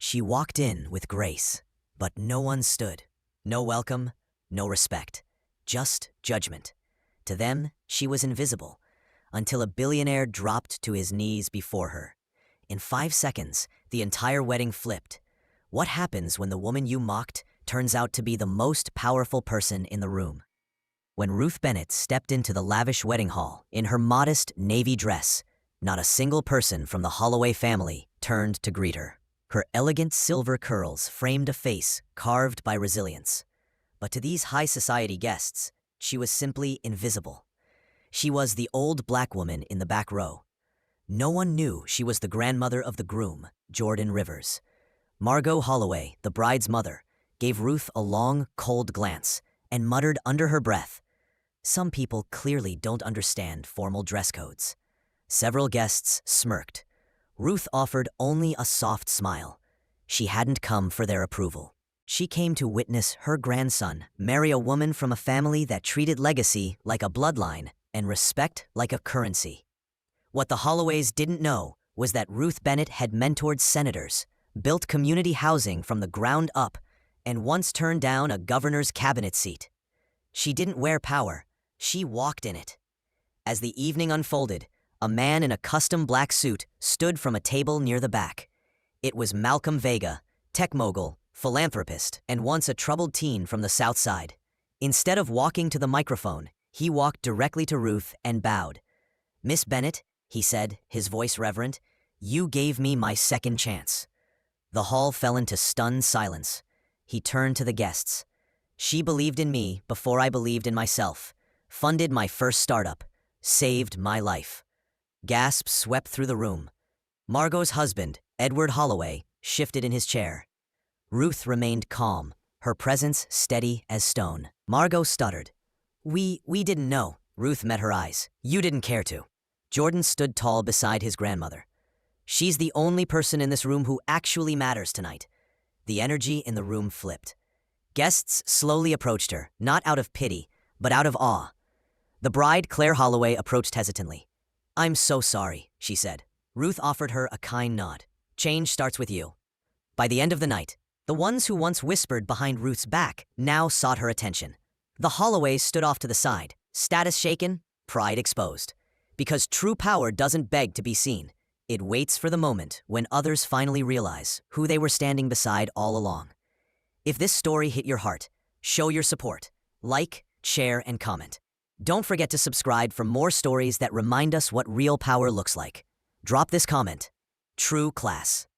She walked in with grace, but no one stood. No welcome, no respect, just judgment. To them, she was invisible, until a billionaire dropped to his knees before her. In 5 seconds, the entire wedding flipped. What happens when the woman you mocked turns out to be the most powerful person in the room? When Ruth Bennett stepped into the lavish wedding hall in her modest navy dress, not a single person from the Holloway family turned to greet her. Her elegant silver curls framed a face carved by resilience. But to these high society guests, she was simply invisible. She was the old black woman in the back row. No one knew she was the grandmother of the groom, Jordan Rivers. Margot Holloway, the bride's mother, gave Ruth a long, cold glance and muttered under her breath, "Some people clearly don't understand formal dress codes." Several guests smirked. Ruth offered only a soft smile. She hadn't come for their approval. She came to witness her grandson marry a woman from a family that treated legacy like a bloodline and respect like a currency. What the Holloways didn't know was that Ruth Bennett had mentored senators, built community housing from the ground up, and once turned down a governor's cabinet seat. She didn't wear power, she walked in it. As the evening unfolded, a man in a custom black suit stood from a table near the back. It was Malcolm Vega, tech mogul, philanthropist, and once a troubled teen from the South Side. Instead of walking to the microphone, he walked directly to Ruth and bowed. "Miss Bennett," he said, his voice reverent, "you gave me my second chance." The hall fell into stunned silence. He turned to the guests. "She believed in me before I believed in myself, funded my first startup, saved my life." Gasps swept through the room. Margot's husband, Edward Holloway, shifted in his chair. Ruth remained calm, her presence steady as stone. Margot stuttered. We didn't know." Ruth met her eyes. "You didn't care to." Jordan stood tall beside his grandmother. "She's the only person in this room who actually matters tonight." The energy in the room flipped. Guests slowly approached her, not out of pity, but out of awe. The bride, Claire Holloway, approached hesitantly. "I'm so sorry," she said. Ruth offered her a kind nod. "Change starts with you." By the end of the night, the ones who once whispered behind Ruth's back now sought her attention. The Holloways stood off to the side, status shaken, pride exposed. Because true power doesn't beg to be seen. It waits for the moment when others finally realize who they were standing beside all along. If this story hit your heart, show your support. Like, share, and comment. Don't forget to subscribe for more stories that remind us what real power looks like. Drop this comment. True class.